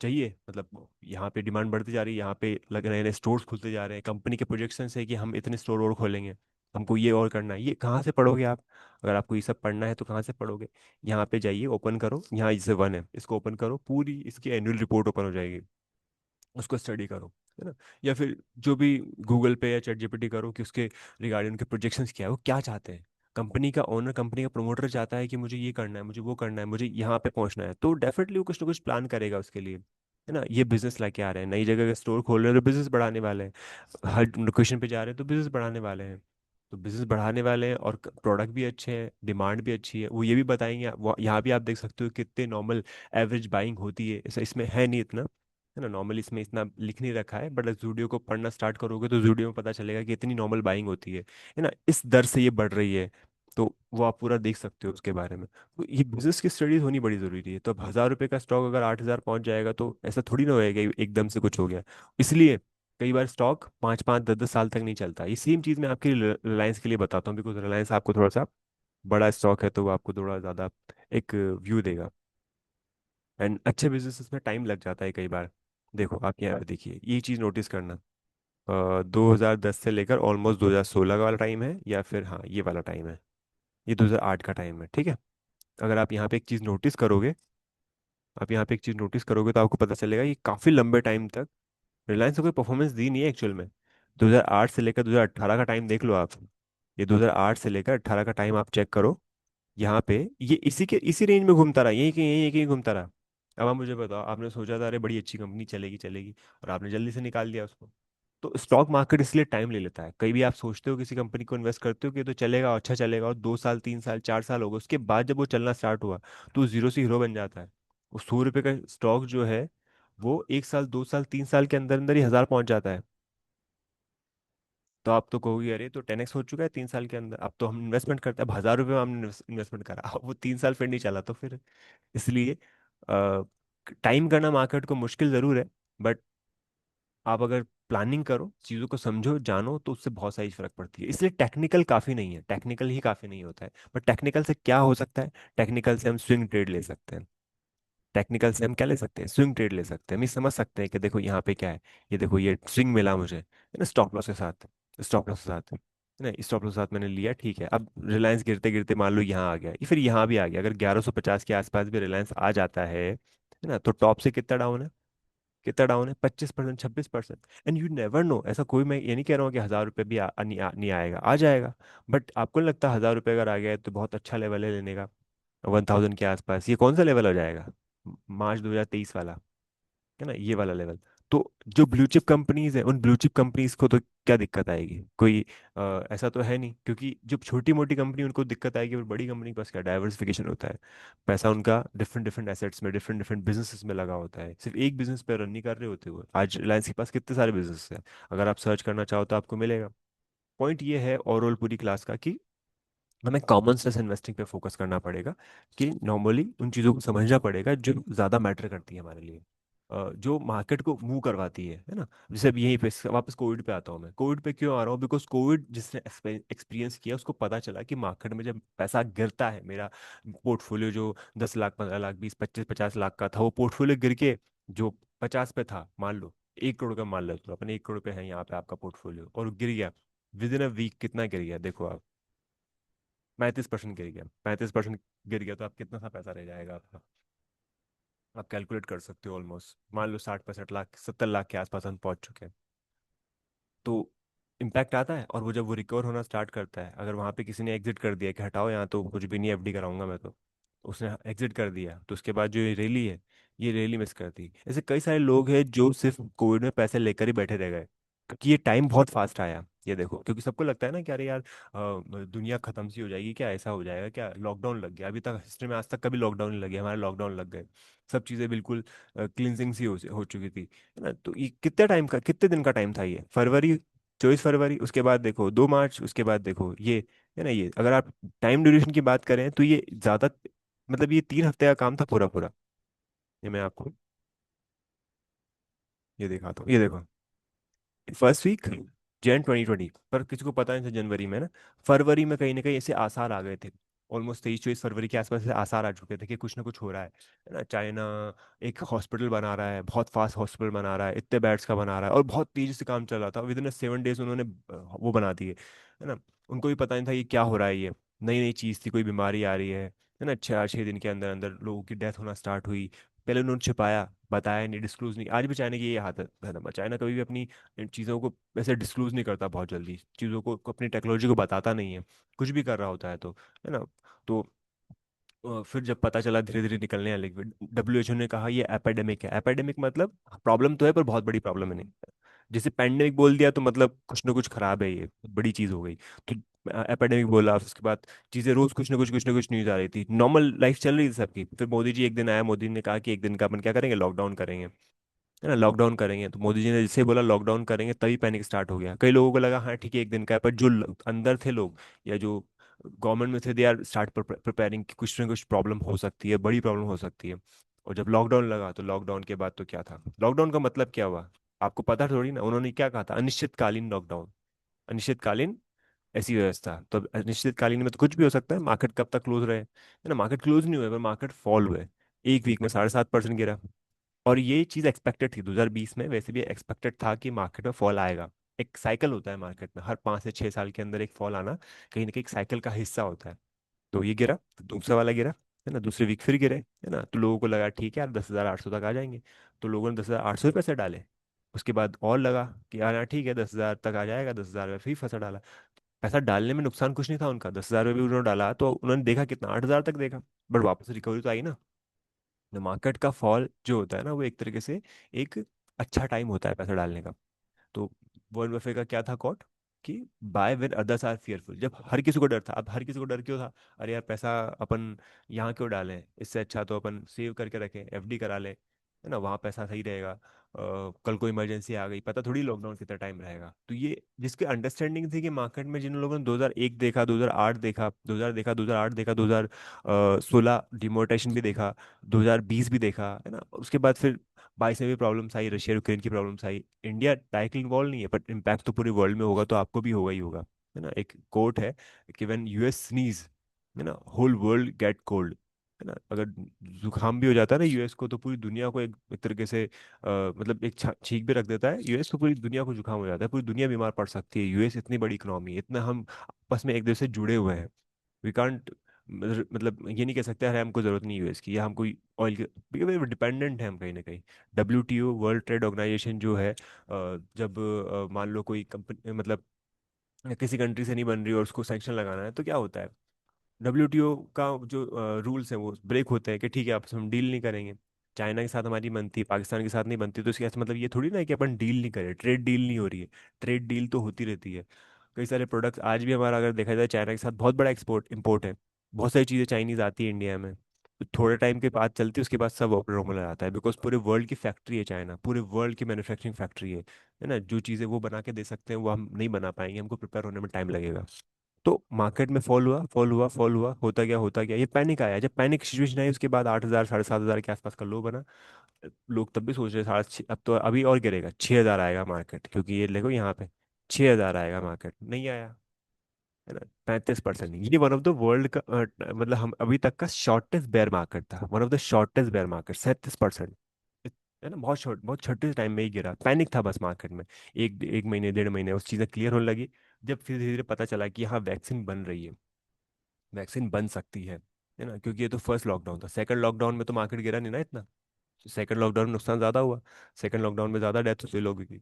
चाहिए, मतलब यहाँ पे डिमांड बढ़ती जा रही है, यहाँ पे लग नए नए स्टोर्स खुलते जा रहे हैं, कंपनी के प्रोजेक्शंस है कि हम इतने स्टोर और खोलेंगे, हमको ये और करना है। ये कहाँ से पढ़ोगे आप? अगर आपको ये सब पढ़ना है तो कहाँ से पढ़ोगे? यहाँ पे जाइए, ओपन करो, यहाँ जैसे वन है इसको ओपन करो, पूरी इसकी एनुअल रिपोर्ट ओपन हो जाएगी, उसको स्टडी करो, है ना। या फिर जो भी गूगल पे या चैट जीपीटी करो कि उसके रिगार्डिंग उनके प्रोजेक्शंस क्या है, वो क्या चाहते हैं। कंपनी का ओनर, कंपनी का प्रमोटर चाहता है कि मुझे ये करना है, मुझे वो करना है, मुझे यहाँ पे पहुंचना है, तो डेफिनेटली वो कुछ ना कुछ प्लान करेगा उसके लिए, है ना। ये बिजनेस लेके आ रहे हैं, नई जगह का स्टोर खोल रहे हैं तो बिजनेस बढ़ाने वाले हैं, हर लोकेशन पे जा रहे हैं तो बिजनेस बढ़ाने वाले हैं। तो बिजनेस बढ़ाने वाले हैं और प्रोडक्ट भी अच्छे हैं, डिमांड भी अच्छी है, वो ये भी बताएंगे। यहाँ भी आप देख सकते हो कितने नॉर्मल एवरेज बाइंग होती है, ऐसा इसमें है नहीं इतना, है ना। नॉर्मली इसमें इतना लिख नहीं रखा है, बट जूडियो को पढ़ना स्टार्ट करोगे तो जूडियो में पता चलेगा कि इतनी नॉर्मल बाइंग होती है ना, इस दर से ये बढ़ रही है। तो वो आप पूरा देख सकते हो उसके बारे में। तो ये बिजनेस की स्टडीज होनी बड़ी जरूरी है। तो अब 1,000 रुपये का स्टॉक अगर 8,000 पहुंच जाएगा तो ऐसा थोड़ी ना होएगा कि एकदम से कुछ हो गया। इसलिए कई बार स्टॉक 5-5 10-10 साल तक नहीं चलता। ये सेम चीज़ मैं आपके रिलायंस के लिए बताता हूँ, बिकॉज रिलायंस आपको थोड़ा सा बड़ा स्टॉक है तो वो आपको थोड़ा ज़्यादा एक व्यू देगा। एंड अच्छे बिजनेस में टाइम लग जाता है कई बार। देखो आप यहाँ पे देखिए, ये चीज़ नोटिस करना, 2010 से लेकर ऑलमोस्ट 2016 का वाला टाइम है, या फिर हाँ ये वाला टाइम है, ये 2008 का टाइम है, ठीक है। अगर आप यहाँ पे एक चीज़ नोटिस करोगे, आप यहाँ पे एक चीज़ नोटिस करोगे तो आपको पता चलेगा कि काफ़ी लंबे टाइम तक रिलायंस ने कोई परफॉर्मेंस दी नहीं है एक्चुअल में। 2008 से लेकर 2018 का टाइम देख लो आप, ये 2008 से लेकर 18 का टाइम आप चेक करो, यहाँ पे ये इसी रेंज में घूमता रहा, यही कहीं घूमता रहा। अब आप मुझे बताओ, आपने सोचा था अरे बड़ी अच्छी कंपनी चलेगी चलेगी, और आपने जल्दी से निकाल दिया उसको। तो स्टॉक मार्केट इसलिए टाइम ले लेता है। कई भी आप सोचते हो किसी कंपनी को इन्वेस्ट करते हो कि ये तो चलेगा, अच्छा चलेगा, और 2 साल 3 साल 4 साल हो गए, उसके बाद जब वो चलना स्टार्ट हुआ तो जीरो से हीरो बन जाता है। वो 100 रुपये का स्टॉक जो है वो 1 साल 2 साल 3 साल के अंदर अंदर ही 1,000 पहुंच जाता है। तो आप तो कहोगे अरे तो 10x हो चुका है 3 साल के अंदर, अब तो हम इन्वेस्टमेंट करते हैं, अब 1,000 रुपये में हमने इन्वेस्टमेंट करा, अब वो 3 साल फिर नहीं चला तो फिर। इसलिए टाइम करना मार्केट को मुश्किल ज़रूर है, बट आप अगर प्लानिंग करो, चीज़ों को समझो जानो, तो उससे बहुत सारी फर्क पड़ती है। इसलिए टेक्निकल काफ़ी नहीं है, टेक्निकल ही काफ़ी नहीं होता है। बट टेक्निकल से क्या हो सकता है? टेक्निकल से हम स्विंग ट्रेड ले सकते हैं। टेक्निकल से हम क्या ले सकते हैं? स्विंग ट्रेड ले सकते हैं। हम ये समझ सकते हैं कि देखो यहाँ पे क्या है, ये देखो ये स्विंग मिला मुझे, है ना, स्टॉप लॉस के साथ, स्टॉप लॉस के साथ, है ना, स्टॉप लॉस के साथ मैंने लिया, ठीक है। अब रिलायंस गिरते गिरते मान लो यहाँ आ गया, ये फिर यहाँ भी आ गया, अगर 1150 के आसपास भी रिलायंस आ जाता है ना, तो टॉप से कितना डाउन है? कितना डाउन है? 25% 26%। एंड यू नेवर नो, ऐसा कोई, मैं ये नहीं कह रहा हूँ कि 1,000 रुपये भी नहीं आएगा, आ जाएगा। बट आपको नहीं लगता 1,000 रुपये अगर आ गया है तो बहुत अच्छा लेवल है लेने का? 1,000 के आसपास ये कौन सा लेवल हो जाएगा? मार्च 2023 वाला, है ना, ये वाला लेवल। तो जो ब्लू चिप कंपनीज है, उन ब्लू चिप कंपनीज को तो क्या दिक्कत आएगी? कोई ऐसा तो है नहीं, क्योंकि जो छोटी मोटी कंपनी उनको दिक्कत आएगी, और बड़ी कंपनी के पास क्या डाइवर्सिफिकेशन होता है, पैसा उनका डिफरेंट डिफरेंट एसेट्स में, डिफरेंट डिफरेंट बिजनेसेस में लगा होता है, सिर्फ एक बिजनेस पे रन नहीं कर रहे होते हुए। आज रिलायंस के पास कितने सारे बिजनेस है, अगर आप सर्च करना चाहो तो आपको मिलेगा। पॉइंट ये है ओवरऑल पूरी क्लास का कि हमें कॉमन सेंस इन्वेस्टिंग पे फोकस करना पड़ेगा, कि नॉर्मली उन चीज़ों को समझना पड़ेगा जो ज़्यादा मैटर करती है हमारे लिए, जो मार्केट को मूव करवाती है ना। जैसे अब यहीं पे वापस कोविड पे आता हूँ मैं। कोविड पे क्यों आ रहा हूँ? बिकॉज कोविड जिसने एक्सपीरियंस किया उसको पता चला कि मार्केट में जब पैसा गिरता है, मेरा पोर्टफोलियो जो 10 लाख 15 लाख 20 25 50 लाख का था, वो पोर्टफोलियो गिर के जो 50 पे था, मान लो 1 करोड़ का मान लो, तो अपने 1 करोड़ पे है यहाँ पे आपका पोर्टफोलियो, और गिर गया विद इन अ वीक, कितना गिर गया देखो आप? 35% गिर गया। 35% गिर गया तो आप कितना सा पैसा रह जाएगा आपका? आप कैलकुलेट कर सकते हो, ऑलमोस्ट मान लो 60 65 लाख 70 लाख के आसपास हम पहुंच चुके हैं। तो इम्पैक्ट आता है, और वो जब वो रिकवर होना स्टार्ट करता है, अगर वहां पे किसी ने एग्जिट कर दिया कि हटाओ यहाँ तो कुछ भी नहीं, एफडी कराऊंगा मैं, तो उसने एग्जिट कर दिया, तो उसके बाद जो ये रैली है, ये रैली मिस कर दी। ऐसे कई सारे लोग हैं जो सिर्फ कोविड में पैसे लेकर ही बैठे रह गए, क्योंकि ये टाइम बहुत फास्ट आया। ये देखो, क्योंकि सबको लगता है ना कि अरे यार दुनिया खत्म सी हो जाएगी क्या, ऐसा हो जाएगा क्या, लॉकडाउन लग गया, अभी तक हिस्ट्री में आज तक कभी लॉकडाउन नहीं लगे, हमारे लॉकडाउन लग गए, सब चीज़ें बिल्कुल क्लिनजिंग सी हो चुकी थी, है ना। तो ये कितने टाइम का, कितने दिन का टाइम था? ये फरवरी, 24 फरवरी, उसके बाद देखो 2 मार्च, उसके बाद देखो ये, है ना। ये अगर आप टाइम ड्यूरेशन की बात करें तो ये ज़्यादा, मतलब ये 3 हफ्ते का काम था पूरा पूरा। ये मैं आपको ये दिखाता हूँ, ये देखो, फर्स्ट वीक जैन 2020, पर किसी को पता नहीं था जनवरी में ना, फरवरी में कहीं ना कहीं ऐसे आसार आ गए थे। ऑलमोस्ट 23-24 फरवरी के आसपास से आसार आ चुके थे कि कुछ ना कुछ हो रहा है ना। चाइना एक हॉस्पिटल बना रहा है, बहुत फास्ट हॉस्पिटल बना रहा है, इतने बेड्स का बना रहा है, और बहुत तेजी से काम चल रहा था। विद इन 7 डेज उन्होंने वो बना दिए, है ना। उनको भी पता नहीं था ये क्या हो रहा है, ये नई नई चीज़ थी, कोई बीमारी आ रही है ना। 6 6 दिन के अंदर अंदर लोगों की डेथ होना स्टार्ट हुई। पहले उन्होंने छिपाया, बताया नहीं, डिस्क्लोज नहीं। आज भी चाइना की ये हालत है ना, चाइना कभी भी अपनी इन चीज़ों को वैसे डिस्क्लोज नहीं करता, बहुत जल्दी चीज़ों को अपनी टेक्नोलॉजी को बताता नहीं है, कुछ भी कर रहा होता है तो, है ना। तो फिर जब पता चला धीरे धीरे निकलने वाले, WHO ने कहा ये एपिडेमिक है। एपिडेमिक मतलब प्रॉब्लम तो है पर बहुत बड़ी प्रॉब्लम है नहीं। जैसे पैंडेमिक बोल दिया तो मतलब कुछ ना कुछ खराब है, ये बड़ी चीज़ हो गई। तो एपिडेमिक बोला, फिर उसके बाद चीज़ें रोज कुछ ना कुछ न्यूज़ आ रही थी, नॉर्मल लाइफ चल रही थी सबकी। फिर मोदी जी एक दिन आया, मोदी ने कहा कि एक दिन का अपन क्या करेंगे, लॉकडाउन करेंगे, है ना, लॉकडाउन करेंगे। तो मोदी जी ने जैसे बोला लॉकडाउन करेंगे, तभी पैनिक स्टार्ट हो गया। कई लोगों को लगा हाँ ठीक है एक दिन का है, पर जो अंदर थे लोग या जो गवर्नमेंट में थे, दे आर स्टार्ट प्रिपेयरिंग कि कुछ ना कुछ प्रॉब्लम हो सकती है, बड़ी प्रॉब्लम हो सकती है। और जब लॉकडाउन लगा तो लॉकडाउन के बाद तो क्या था, लॉकडाउन का मतलब क्या हुआ, आपको पता थोड़ी ना। उन्होंने क्या कहा था, अनिश्चितकालीन लॉकडाउन, अनिश्चितकालीन ऐसी व्यवस्था। तो अब अनिश्चितकालीन में तो कुछ भी हो सकता है, मार्केट कब तक क्लोज रहे, है ना। मार्केट क्लोज नहीं हुए पर मार्केट फॉल हुए, एक वीक में 7.5% गिरा। और ये चीज़ एक्सपेक्टेड थी 2020 में, वैसे भी एक्सपेक्टेड था कि मार्केट में फॉल आएगा। एक साइकिल होता है मार्केट में, हर 5 से 6 साल के अंदर एक फॉल आना कहीं ना कहीं एक साइकिल का हिस्सा होता है। तो ये गिरा, फिर दूसरा वाला गिरा, है ना, दूसरे वीक फिर गिरे, है ना। तो लोगों को लगा ठीक है यार 10,800 तक आ जाएंगे, तो लोगों ने 10,800 पे पैसे डाले। उसके बाद और लगा कि यार यार ठीक है 10,000 तक आ जाएगा, 10,000 में फिर पैसा डाला। पैसा डालने में नुकसान कुछ नहीं था उनका, 10,000 में भी उन्होंने डाला तो उन्होंने देखा कितना, 8,000 तक देखा। बट वापस रिकवरी तो आई ना। मार्केट का फॉल जो होता है ना, वो एक तरीके से एक अच्छा टाइम होता है पैसा डालने का। तो वॉरेन बफे का क्या था कोट, कि buy when others are fearful. जब हर किसी को डर था, अब हर किसी को डर क्यों था, अरे यार पैसा अपन यहाँ क्यों डालें, इससे अच्छा तो अपन सेव करके रखें, FD करा ले, है ना, वहाँ पैसा सही रहेगा। कल को इमरजेंसी आ गई, पता थोड़ी लॉकडाउन कितना टाइम रहेगा। तो ये जिसकी अंडरस्टैंडिंग थी कि मार्केट में, जिन लोगों ने 2001 देखा, 2008 देखा, 2000 देखा, 2008 देखा, 2016 डिमोनेटाइजेशन भी देखा, 2020 भी देखा, है ना। उसके बाद फिर 22 में भी प्रॉब्लम्स आई, रशिया यूक्रेन की प्रॉब्लम्स आई। इंडिया डायरेक्टली इन्वॉल्व नहीं है, बट इम्पैक्ट तो पूरे वर्ल्ड में होगा, तो आपको भी होगा ही होगा, है ना। एक कोट है कि व्हेन US स्नीज, है ना, होल वर्ल्ड गेट कोल्ड, है ना। अगर जुकाम भी हो जाता है ना US को, तो पूरी दुनिया को एक तरीके से मतलब एक छींक भी रख देता है US, तो पूरी दुनिया को जुकाम हो जाता है, पूरी दुनिया बीमार पड़ सकती है। US इतनी बड़ी इकोनॉमी, इतना हम आपस में एक दूसरे से जुड़े हुए हैं। वी कांट, मतलब ये नहीं कह सकते अरे हमको जरूरत नहीं US की, या हम कोई ऑयल के डिपेंडेंट है हम कहीं ना कहीं। WTO वर्ल्ड ट्रेड ऑर्गेनाइजेशन जो है, जब मान लो कोई कंपनी मतलब किसी कंट्री से नहीं बन रही और उसको सैंक्शन लगाना है, तो क्या होता है, WTO का जो रूल्स हैं वो ब्रेक होते हैं कि ठीक है आपसे हम डील नहीं करेंगे। चाइना के साथ हमारी बनती, पाकिस्तान के साथ नहीं बनती, तो इसका ऐसा मतलब ये थोड़ी ना है कि अपन डील नहीं करें, ट्रेड डील नहीं हो रही है। ट्रेड डील तो होती रहती है। कई सारे प्रोडक्ट्स आज भी हमारा अगर देखा जाए चाइना के साथ बहुत बड़ा एक्सपोर्ट इंपोर्ट है। बहुत सारी चीज़ें चाइनीज आती है इंडिया में, तो थोड़े टाइम के बाद चलती है, उसके बाद सब नॉर्मल हो जाता है, बिकॉज पूरे वर्ल्ड की फैक्ट्री है चाइना, पूरे वर्ल्ड की मैन्युफैक्चरिंग फैक्ट्री है ना। जो चीज़ें वो बना के दे सकते हैं वो हम नहीं बना पाएंगे, हमको प्रिपेयर होने में टाइम लगेगा। तो मार्केट में फॉल हुआ, फॉल हुआ, फॉल हुआ, होता गया, ये पैनिक आया। जब पैनिक सिचुएशन आई उसके बाद 8,000 7,500 के आसपास का लो बना। लोग तब भी सोच रहे 6,500, अब तो अभी और गिरेगा, 6,000 आएगा मार्केट, क्योंकि ये देखो यहाँ पे 6,000 आएगा मार्केट, नहीं आया, है ना। 35%, ये वन ऑफ द वर्ल्ड का मतलब हम अभी तक का शॉर्टेस्ट बेयर मार्केट था, one of the shortest bear market, 37%, है ना। बहुत शॉर्ट, बहुत छोटे टाइम में ही गिरा, पैनिक था बस मार्केट में। एक महीने 1.5 महीने उस चीज़ें क्लियर होने लगी। जब फिर धीरे धीरे पता चला कि हाँ वैक्सीन बन रही है, वैक्सीन बन सकती है ना, क्योंकि ये तो फर्स्ट लॉकडाउन था। सेकंड लॉकडाउन में तो मार्केट गिरा नहीं ना इतना, सेकंड लॉकडाउन में नुकसान ज़्यादा हुआ, सेकंड लॉकडाउन में ज़्यादा डेथ हुई लोगों की।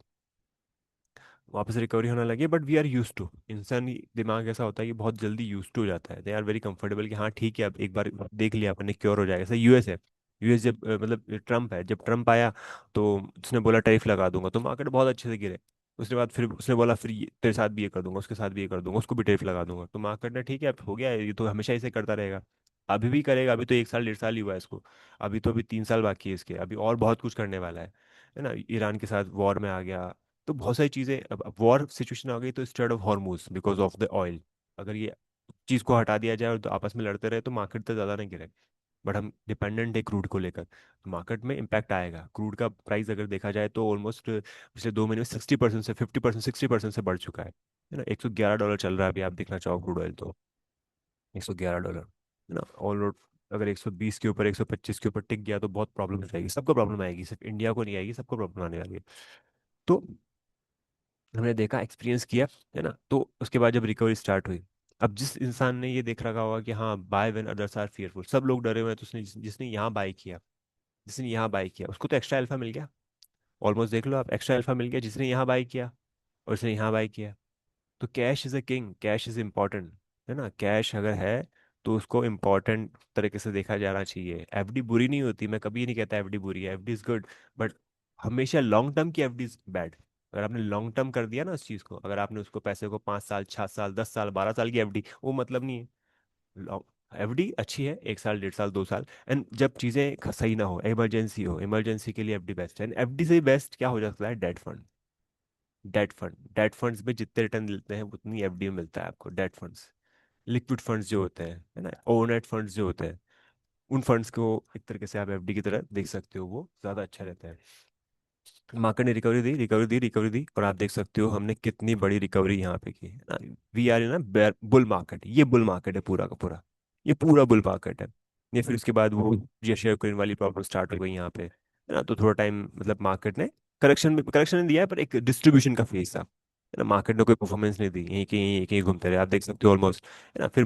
वापस रिकवरी होने लगी, but we are use to, इंसानी दिमाग ऐसा होता है कि बहुत जल्दी यूज टू हो जाता है, दे आर वेरी कंफर्टेबल कि हाँ ठीक है अब एक बार देख लिया अपने क्योर हो जाएगा। जैसे US है, US जब मतलब ट्रम्प है, जब ट्रम्प आया तो उसने बोला टैरिफ लगा दूंगा, तो मार्केट बहुत अच्छे से गिरे। उसके बाद फिर उसने बोला फिर तेरे साथ भी ये कर दूंगा, उसके साथ भी ये कर दूंगा, उसको भी टैरिफ लगा दूंगा, तो मार्केट ने ठीक है अब हो गया है, ये तो हमेशा ऐसे करता रहेगा, अभी भी करेगा। अभी तो 1 साल 1.5 साल ही हुआ है इसको, अभी 3 साल बाकी है इसके, अभी और बहुत कुछ करने वाला है ना। ईरान के साथ वॉर में आ गया, तो बहुत सारी चीज़ें, अब वॉर सिचुएशन आ गई तो straight of Hormuz because of the oil. अगर ये चीज़ को हटा दिया जाए और तो आपस में लड़ते रहे तो मार्केट तो ज़्यादा नहीं गिरे। बट हम डिपेंडेंट है क्रूड को लेकर, तो मार्केट में इम्पैक्ट आएगा। क्रूड का प्राइस अगर देखा जाए तो ऑलमोस्ट पिछले 2 महीने में 60% से 50%, 60% से बढ़ चुका है ना। $111 चल रहा है अभी, आप देखना चाहो क्रूड ऑयल तो $111। है ना। ऑल आउट अगर 120 के ऊपर 125 के ऊपर टिक गया तो बहुत प्रॉब्लम हो जाएगी, सबको प्रॉब्लम आएगी, सिर्फ इंडिया को नहीं आएगी, सबको प्रॉब्लम आने वाली है। तो हमने देखा, एक्सपीरियंस किया, है ना। तो उसके बाद जब रिकवरी स्टार्ट हुई, अब जिस इंसान ने ये देख रखा होगा कि हाँ buy when others are fearful, सब लोग डरे हुए हैं, तो उसने जिसने यहाँ बाय किया, जिसने यहाँ बाय किया उसको तो एक्स्ट्रा अल्फा मिल गया। ऑलमोस्ट देख लो आप, एक्स्ट्रा अल्फा मिल गया जिसने यहाँ बाय किया और जिसने यहाँ बाय किया। तो cash is a king, cash is important, है ना। कैश अगर है तो उसको इम्पोर्टेंट तरीके से देखा जाना चाहिए। एफडी बुरी नहीं होती, मैं कभी नहीं कहता एफडी बुरी है, एफडी इज गुड, बट हमेशा लॉन्ग टर्म की एफडी इज बैड। अगर आपने लॉन्ग टर्म कर दिया ना उस चीज़ को, अगर आपने उसको पैसे को 5 साल 6 साल 10 साल 12 साल की एफडी, वो मतलब नहीं है। एफडी अच्छी है 1 साल 1.5 साल 2 साल, एंड जब चीज़ें सही ना हो, इमरजेंसी हो, इमरजेंसी के लिए एफडी बेस्ट है। एंड एफडी से बेस्ट क्या हो जाता है, डेट फंड। डेट फंड्स में जितने रिटर्न मिलते हैं उतनी एफडी में मिलता है आपको। डेट फंड्स, लिक्विड फंड्स जो होते हैं, है ना, ओवरनाइट फंड्स जो होते हैं, उन फंड्स को एक तरीके से आप एफडी की तरह देख सकते हो, वो ज़्यादा अच्छा रहता है। मार्केट ने रिकवरी दी, रिकवरी दी, रिकवरी दी, और आप देख सकते हो हमने कितनी बड़ी रिकवरी यहाँ पे की है ना। वी आर इन ना बुल मार्केट, ये बुल मार्केट है पूरा का पूरा, ये पूरा बुल मार्केट है। ये फिर उसके बाद वो रशिया यूक्रेन वाली प्रॉब्लम स्टार्ट हो गई यहाँ पे, है ना। तो थोड़ा टाइम मतलब मार्केट ने करेक्शन नहीं दिया है, पर एक डिस्ट्रीब्यूशन का फेज था, है ना। मार्केट ने कोई परफॉर्मेंस नहीं दी, यहीं कहीं घूमते रहे, आप देख सकते हो ऑलमोस्ट, है ना। फिर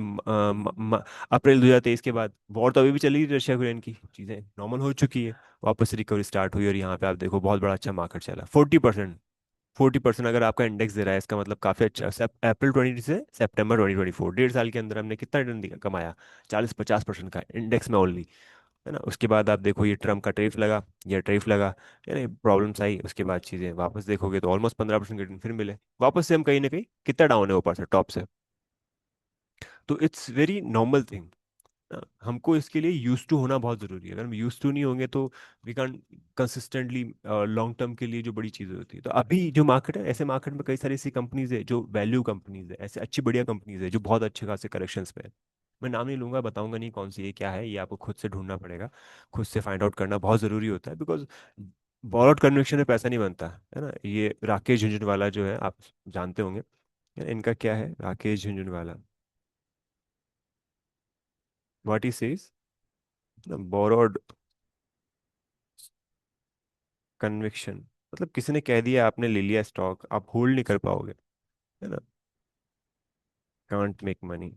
अप्रैल 2023 के बाद वॉर तो अभी भी चली रही है रशिया यूक्रेन की, चीज़ें नॉर्मल हो चुकी है, वापस से रिकवरी स्टार्ट हुई, और यहाँ पे आप देखो बहुत बड़ा अच्छा मार्केट चला, 40%। 40% अगर आपका इंडेक्स दे रहा है, इसका मतलब काफी अच्छा। अप्रैल 20 से सितंबर 2024, 1.5 साल के अंदर हमने कितना रिटर्न दिया, कमाया, 40-50% का इंडेक्स में ओनली, है ना। उसके बाद आप देखो ये ट्रम्प का टैरिफ लगा, ये टैरिफ लगा, यानी प्रॉब्लम्स आई, उसके बाद चीजें वापस देखोगे तो ऑलमोस्ट 15% के रिटर्न फिर मिले, वापस से हम कहीं ना कहीं कितना डाउन है ऊपर से टॉप से। तो इट्स वेरी नॉर्मल थिंग। हमको इसके लिए यूज टू होना बहुत जरूरी है। अगर हम यूज टू नहीं होंगे तो we can consistently long term के लिए जो बड़ी चीजें होती है। तो अभी जो मार्केट है, ऐसे मार्केट में कई सारी ऐसी कंपनीज है जो वैल्यू कंपनीज है, ऐसे अच्छी बढ़िया कंपनीज है जो बहुत अच्छे खासे करेक्शंस पे है। मैं नाम नहीं लूंगा, बताऊंगा नहीं कौन सी है क्या है, ये आपको खुद से ढूंढना पड़ेगा, खुद से फाइंड आउट करना बहुत जरूरी होता है, बिकॉज बॉरोड कन्विक्शन में पैसा नहीं बनता, है ना। ये राकेश झुंझुनवाला जो है, आप जानते होंगे, इनका क्या है, Rakesh Jhunjhunwala, what he says, borrowed conviction, मतलब किसी ने कह दिया आपने ले लिया स्टॉक, आप होल्ड नहीं कर पाओगे, है ना। कांट मेक मनी,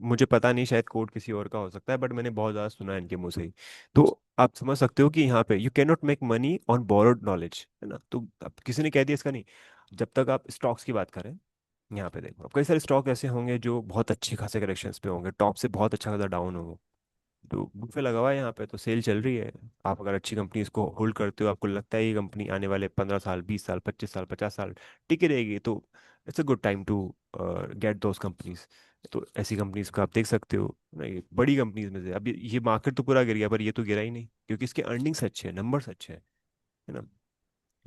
मुझे पता नहीं, शायद कोड किसी और का हो सकता है, बट मैंने बहुत ज़्यादा सुना है इनके मुंह से ही। तो आप समझ सकते हो कि यहाँ पे you can not make money on borrowed knowledge, है ना। तो अब किसी ने कह दिया इसका नहीं। जब तक आप स्टॉक्स की बात करें, यहाँ पे देखो, अब कई सारे स्टॉक ऐसे होंगे जो बहुत अच्छे खासे करेक्शंस पे होंगे, टॉप से बहुत अच्छा खासा डाउन होगा, तो बुफे लगा हुआ है यहाँ पे, तो सेल चल रही है। आप अगर अच्छी कंपनी को होल्ड करते हो, आपको लगता है ये कंपनी आने वाले 15 साल 20 साल 25 साल 50 साल टिकी रहेगी, तो it's a good time to get those companies. तो ऐसी कंपनीज को आप देख सकते हो ना, ये बड़ी कंपनीज में से। अब ये मार्केट तो पूरा गिर गया, पर ये तो गिरा ही नहीं, क्योंकि इसके अर्निंग्स अच्छे हैं, नंबर्स अच्छे हैं, है ना।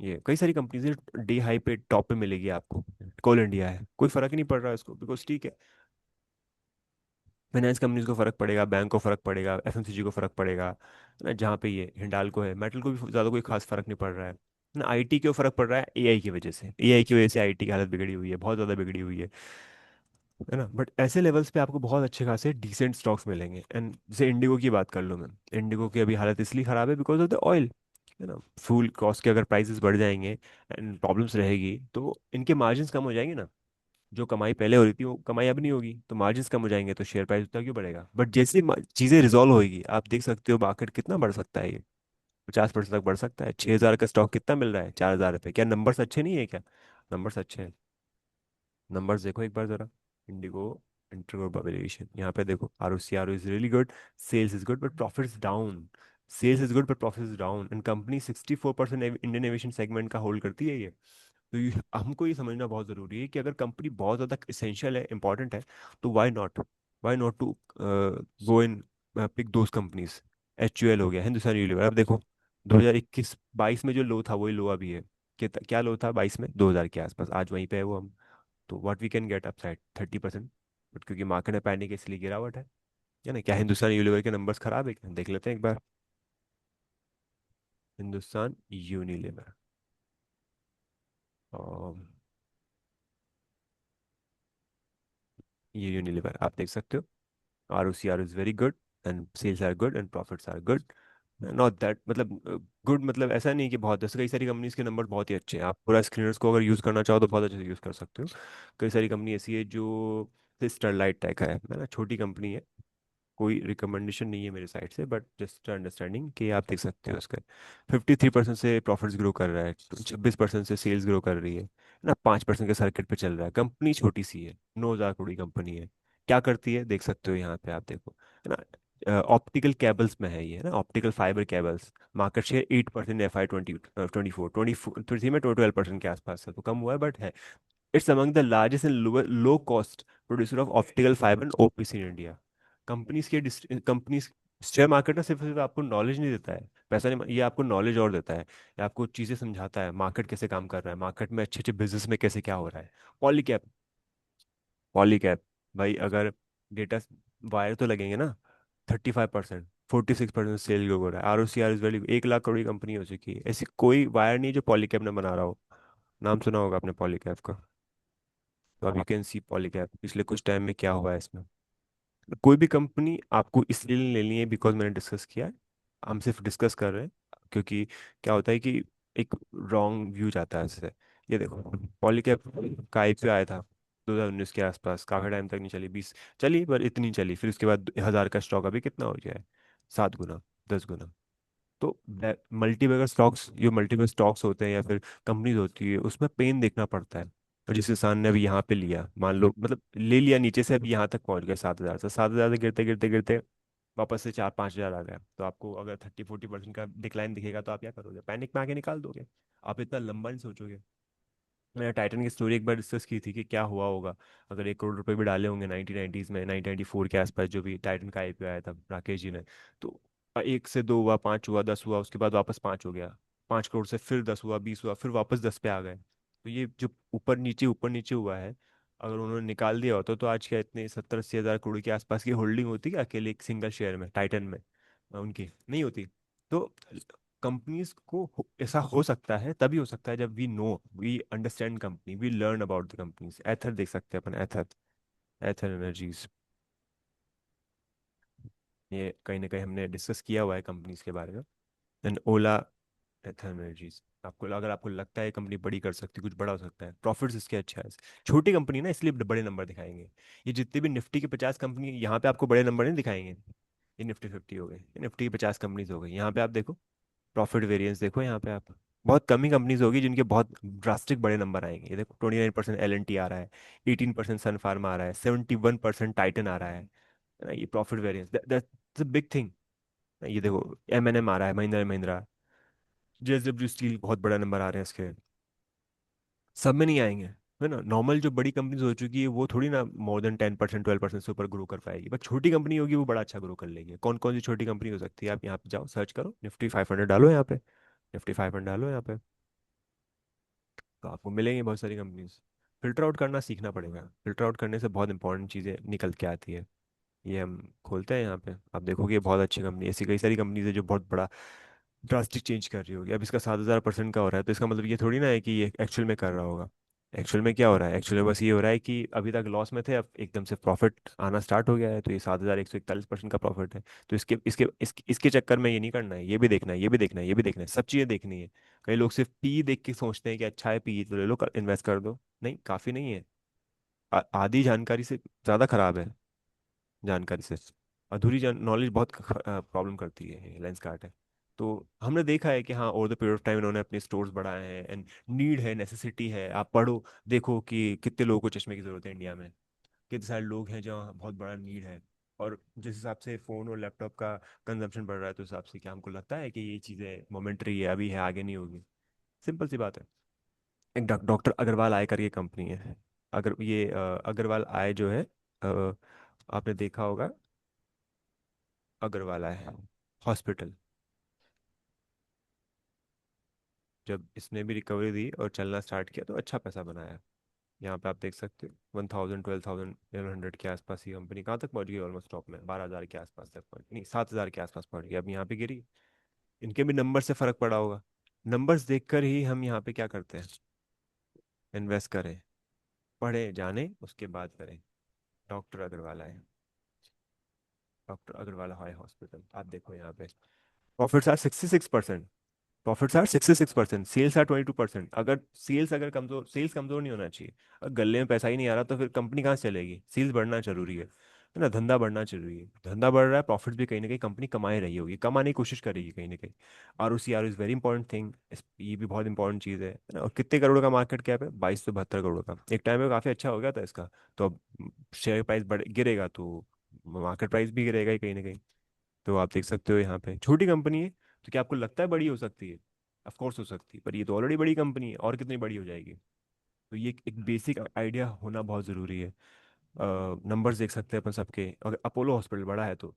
ये कई सारी कंपनीज डे हाई पे टॉप पे मिलेगी आपको। कोल इंडिया है, कोई फर्क ही नहीं पड़ रहा है उसको, बिकॉज ठीक है, फाइनेंस कंपनीज को फर्क पड़ेगा, बैंक को फर्क पड़ेगा, एफएमसीजी को फर्क पड़ेगा, है ना। जहाँ पे ये हिंडाल्को है, मेटल को भी ज़्यादा कोई खास फर्क नहीं पड़ रहा है ना। आईटी को फर्क पड़ रहा है एआई की वजह से, एआई की वजह से आईटी की हालत बिगड़ी हुई है, बहुत ज़्यादा बिगड़ी हुई है ना। बट ऐसे लेवल्स पे आपको बहुत अच्छे खासे डिसेंट स्टॉक्स मिलेंगे। एंड जैसे इंडिगो की बात कर लो, मैं, इंडिगो की अभी हालत इसलिए ख़राब है बिकॉज ऑफ द ऑयल, है ना। फ्यूल कॉस्ट के अगर प्राइसेस बढ़ जाएंगे एंड प्रॉब्लम्स रहेगी, तो इनके मार्जिन्स कम हो जाएंगे ना। जो कमाई पहले हो रही थी वो कमाई अब नहीं होगी, तो मार्जिन्स कम हो जाएंगे, तो शेयर प्राइस उतना क्यों बढ़ेगा। बट जैसे चीज़ें रिजॉल्व होगी, आप देख सकते हो मार्केट कितना बढ़ सकता है ये, 50% तक बढ़ सकता है। 6,000 का स्टॉक कितना मिल रहा है, 4,000 रुपये। क्या नंबर्स अच्छे नहीं है क्या, नंबर्स अच्छे हैं। नंबर्स देखो एक बार जरा, इंडिगो इंटरग्रुप वैल्यूएशन, यहाँ पे देखो, R is really good, sales is good but profit is down, sales is good but profit is down, and company 64% Indian aviation segment का होल्ड करती है ये। तो हमको ये समझना बहुत ज़रूरी है कि अगर कंपनी बहुत ज़्यादा इसेंशियल है, इंपॉर्टेंट है, तो why not to go in pick those companies. H U L हो गया, हिंदुस्तान यूनिलीवर, अब देखो 2021-22 में जो लो था वही लो अभी है। क्या लो था 22 में, 2000 के आसपास, आज वहीं पे है वो हम। तो what we can get upside 30%, but क्योंकि मार्केट में पैनिक है इसलिए गिरावट है ना। क्या हिंदुस्तान यूनिलीवर के नंबर्स खराब है क्या, देख लेते हैं एक बार। हिंदुस्तान यूनिलीवर, और ये यूनिलीवर आप देख सकते हो, ROCR is very good, and sales are good, and profits are good. Not that मतलब गुड मतलब ऐसा नहीं कि बहुत, जैसे कई सारी कंपनीज के नंबर बहुत ही अच्छे हैं, आप पूरा स्क्रीनर्स को अगर यूज़ करना चाहो तो बहुत अच्छे से यूज़ कर सकते हो। कई सारी कंपनी ऐसी है जो स्टरलाइट टेक है ना, छोटी कंपनी है, कोई रिकमेंडेशन नहीं है मेरे साइड से, बट जस्ट अंडरस्टैंडिंग कि आप देख सकते हो उसका 53% से प्रॉफिट्स ग्रो कर रहा है, 26% से सेल्स ग्रो कर रही है ना, 5% के सर्किट पे चल रहा है, कंपनी छोटी सी है, 9,000 करोड़ की कंपनी है। क्या करती है देख सकते हो यहाँ पे, आप देखो है ना, ऑप्टिकल केबल्स में है ये, है ना, optical fibre cables, market share 8% FI 2024 में 12% के आसपास है, तो कम हुआ है बट है। It's among the largest and low cost producer of optical fibre and OPC in India. Companies share market ना सिर्फ सिर्फ आपको नॉलेज नहीं देता है, पैसा नहीं, ये आपको नॉलेज और देता है, ये आपको चीज़ें समझाता है, मार्केट कैसे काम कर रहा है, मार्केट में अच्छे अच्छे बिजनेस में कैसे क्या हो रहा है। पॉलीकैप, पॉलीकैप भाई, अगर डेटा वायर तो लगेंगे ना, 35%, 46% सेल ग्रो हो रहा है, ROCR is value, 1 lakh crore की कंपनी हो चुकी है, ऐसी कोई वायर नहीं जो पॉलीकैप ने बना रहा हो। नाम सुना होगा आपने पॉलीकैप का, तो अब यू कैन सी पॉलीकैप पिछले कुछ टाइम में क्या हुआ है इसमें। कोई भी कंपनी आपको इसलिए नहीं लेनी है बिकॉज मैंने डिस्कस किया है, हम सिर्फ डिस्कस कर रहे हैं, क्योंकि क्या होता है कि एक रॉन्ग व्यू जाता है इससे। ये देखो, पॉलीकैब का IPO आया था 2019 के आसपास, काफ़ी टाइम तक नहीं चली, 20 चली पर इतनी चली, फिर उसके बाद 1,000 का स्टॉक अभी कितना हो गया है, 7 गुना, 10 गुना। तो मल्टीबैगर स्टॉक्स, जो मल्टीबैगर स्टॉक्स होते हैं या फिर कंपनीज होती है, उसमें पेन देखना पड़ता है। और जिस इंसान ने अभी यहाँ पे लिया, मान लो मतलब ले लिया नीचे से, अभी यहाँ तक पहुंच गया 7,000 से, 7,000 से गिरते गिरते गिरते वापस से 4-5 हज़ार आ गया, तो आपको अगर 30-40% का डिक्लाइन दिखेगा तो आप क्या करोगे, पैनिक में आके निकाल दोगे, आप इतना लंबा नहीं सोचोगे। मैंने टाइटन की स्टोरी एक बार डिस्कस की थी कि क्या हुआ होगा अगर 1 करोड़ रुपए भी डाले होंगे 1990s में, 1994 के आसपास, जो भी टाइटन का IPO आया था राकेश जी ने। तो 1 से 2 हुआ, 5 हुआ, 10 हुआ, उसके बाद वापस 5 हो गया, 5 करोड़ से फिर 10 हुआ, 20 हुआ, फिर वापस 10 पे आ गए। तो ये जो ऊपर नीचे हुआ है, अगर उन्होंने निकाल दिया होता तो आज क्या इतने 70-80 हज़ार करोड़ के आसपास की होल्डिंग होती क्या अकेले एक सिंगल शेयर में, टाइटन में, उनकी नहीं होती। तो कंपनीज को ऐसा हो सकता है, तभी हो सकता है जब we understand company, we learn about the companies. एथर देख सकते हैं अपन, एथर, एथर एनर्जीज, ये कहीं ना कहीं हमने डिस्कस किया हुआ है कंपनीज के बारे में। एंड ओला, एथर एनर्जीज, आपको अगर आपको लगता है कंपनी बड़ी कर सकती है, कुछ बड़ा हो सकता है, प्रॉफिट्स इसके अच्छा है, छोटी कंपनी ना इसलिए बड़े नंबर दिखाएंगे। ये जितने भी निफ्टी के 50 कंपनी यहाँ पे आपको बड़े नंबर नहीं दिखाएंगे, ये निफ्टी 50 हो गए, ये निफ्टी की 50 कंपनीज हो गई, यहाँ पे आप देखो प्रॉफिट वेरिएंस देखो यहाँ पे आप, बहुत कम ही कंपनीज होगी जिनके बहुत ड्रास्टिक बड़े नंबर आएंगे। ये देखो 29% LNT आ रहा है, 18% सन फार्मा आ रहा है, 71% टाइटन आ रहा है ना, ये profit variance, that's a big thing. ये देखो M&M आ रहा है, महिंद्रा महिंद्रा, JSW स्टील, बहुत बड़ा नंबर आ रहे हैं इसके, सब में नहीं आएंगे, है ना। नॉर्मल जो बड़ी कंपनीज हो चुकी है वो थोड़ी ना मोर देन 10%, 12% से ऊपर ग्रो कर पाएगी, बट छोटी कंपनी होगी वो बड़ा अच्छा ग्रो कर लेगी। कौन कौन सी छोटी कंपनी हो सकती है, आप यहाँ पे जाओ सर्च करो, Nifty 500 डालो यहाँ पे, Nifty 500 डालो यहाँ पे, तो आपको मिलेंगी बहुत सारी कंपनीज। फिल्टर आउट करना सीखना पड़ेगा, फिल्टर आउट करने से बहुत इंपॉर्टेंट चीज़ें निकल के आती है। ये हम खोलते हैं यहाँ पे, आप देखोगे ये बहुत अच्छी कंपनी, ऐसी कई सारी कंपनीज है जो बहुत बड़ा ड्रास्टिक चेंज कर रही होगी। अब इसका 7,000% का हो रहा है, तो इसका मतलब ये थोड़ी ना है कि ये एक्चुअल में कर रहा होगा। एक्चुअल में क्या हो रहा है, एक्चुअल में बस ये हो रहा है कि अभी तक लॉस में थे, अब एकदम से प्रॉफिट आना स्टार्ट हो गया है, तो ये 7,141% का प्रॉफिट है। तो इसके चक्कर में ये नहीं करना है, ये भी देखना है, ये भी देखना है, ये भी देखना है, सब चीज़ें देखनी है। कई लोग सिर्फ पी देख के सोचते हैं कि अच्छा है पी तो ले लो, इन्वेस्ट कर दो, नहीं काफ़ी नहीं है। आधी जानकारी से ज़्यादा खराब है, जानकारी से अधूरी जान नॉलेज बहुत प्रॉब्लम करती है, ये लेंस कार्ट है। तो हमने देखा है कि हाँ over the period of time इन्होंने अपने स्टोर्स बढ़ाए हैं, एंड नीड है, नेसेसिटी है, आप पढ़ो देखो कि कितने लोगों को चश्मे की जरूरत है इंडिया में, कितने सारे लोग हैं जहाँ बहुत बड़ा नीड है। और जिस हिसाब से फ़ोन और लैपटॉप का कंजम्पशन बढ़ रहा है, तो उस हिसाब से क्या हमको लगता है कि ये चीज़ें मोमेंट्री है, अभी है, आगे नहीं होगी। सिंपल सी बात है। एक डॉक्टर अग्रवाल आय करके कंपनी है, अगर ये अग्रवाल आय जो है, आपने देखा होगा, अग्रवाल आय हॉस्पिटल, जब इसने भी रिकवरी दी और चलना स्टार्ट किया तो अच्छा पैसा बनाया। यहाँ पे आप देख सकते हो 1,000, 12,000, 1100 के आसपास ही कंपनी कहाँ तक पहुंच गई, ऑलमोस्ट टॉप में 12,000 के आसपास तक पहुंच, नहीं 7,000 के आसपास पहुंच गई, अब यहाँ पे गिरी। इनके भी नंबर से फर्क पड़ा होगा, नंबर्स देखकर ही हम यहाँ पे क्या करते हैं, इन्वेस्ट करें, पढ़े जाने उसके बाद करें। डॉक्टर अग्रवाल आए, डॉक्टर अग्रवाल हाई हॉस्पिटल, आप देखो यहाँ पे profits are 66%। Profits are 66%, sales are 22%। अगर कमजोर, सेल्स कमजोर नहीं होना चाहिए। अगर गले में पैसा ही नहीं आ रहा तो फिर कंपनी कहाँ से चलेगी? सेल्स बढ़ना जरूरी है ना, धंधा बढ़ना जरूरी है। धंधा बढ़ रहा है, प्रॉफिट्स भी कहीं ना कहीं कंपनी कमा ही रही होगी, कमाने की कोशिश करेगी कहीं ना कहीं। R O C, R is very important thing. ये भी बहुत इंपॉर्टेंट चीज़ है ना। और कितने करोड़ का मार्केट कैप है? 22 से 72 करोड़ का। एक टाइम में काफ़ी अच्छा हो गया था इसका। तो अब शेयर प्राइस बढ़ गिरेगा तो मार्केट प्राइस भी गिरेगा ही कहीं ना कहीं। तो आप देख सकते हो यहाँ पे छोटी कंपनी है, तो क्या आपको लगता है बड़ी हो सकती है? ऑफ कोर्स हो सकती है, पर ये तो ऑलरेडी बड़ी कंपनी है, और कितनी बड़ी हो जाएगी? तो ये एक बेसिक आइडिया होना बहुत ज़रूरी है। नंबर्स देख सकते हैं अपन सबके, अगर अपोलो हॉस्पिटल बड़ा है तो